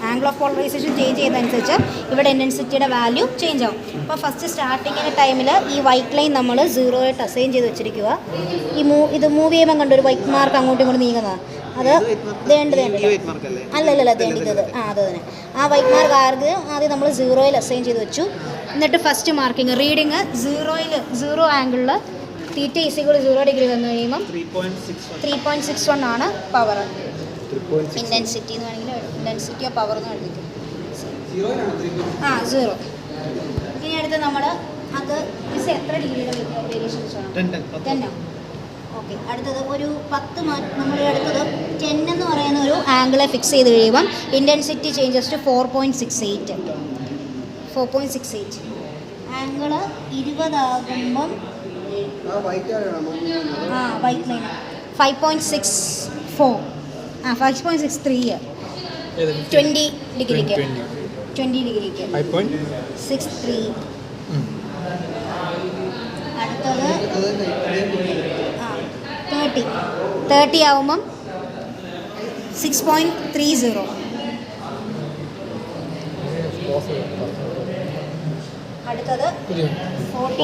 Angle of polarisation change ചെയ്യുന്നതനുസരിച്ച് ഇവിടെ ഇൻറ്റൻസിറ്റിയുടെ value change ആവും. അപ്പോൾ ഫസ്റ്റ് സ്റ്റാർട്ടിങ്ങിൻ്റെ ടൈമിൽ ഈ വൈറ്റ് ലൈൻ നമ്മൾ 0 ആയിട്ട് അസൈൻ ചെയ്ത് വെച്ചിരിക്കുക. ഇത് മൂവ് ചെയ്യുമ്പോൾ കണ്ടു ഒരു വൈറ്റ് മാർക്ക് അങ്ങോട്ടും ഇങ്ങോട്ടും നീങ്ങുന്നതാണ്. അത് അല്ലല്ല ഇത് അത് തന്നെ. ആ വൈറ്റ് മാർക്ക് ആദ്യം നമ്മൾ 0 അസൈൻ ചെയ്ത് വെച്ചു. എന്നിട്ട് ഫസ്റ്റ് മാർക്കിങ് റീഡിങ് 0 ആംഗിളിൽ തീറ്റ ഈസിക്വൽ 0 ഡിഗ്രി വന്നു കഴിയുമ്പം 3.61 ആണ് പവർ. ഇൻറ്റൻസിറ്റി എന്ന് വേണമെങ്കിൽ ഇൻറ്റൻസിറ്റി ഓഫ് പവർ എന്ന് എഴുതിക്കും. 0. ഇനി അടുത്ത് നമ്മൾ അത് എത്ര ഡിഗ്രിയുടെ വേരിയേഷൻസ് വേണം? 10. ഓക്കെ. അടുത്തത് ഒരു 10 നമ്മൾ അടുത്തത് 10 എന്ന് പറയുന്ന ഒരു ആംഗിളെ ഫിക്സ് ചെയ്ത് കഴിയുമ്പം ഇൻറ്റൻസിറ്റി ചേഞ്ചസ് ടു 4.68. ആംഗിള് 20 ആകുമ്പം വൈറ്റ് ലൈൻ 5.64 5.63 20 ഡിഗ്രിക്ക് 5.63. അടുത്തത് 30 ആവുമ്പം 6.30. അടുത്തത് 40.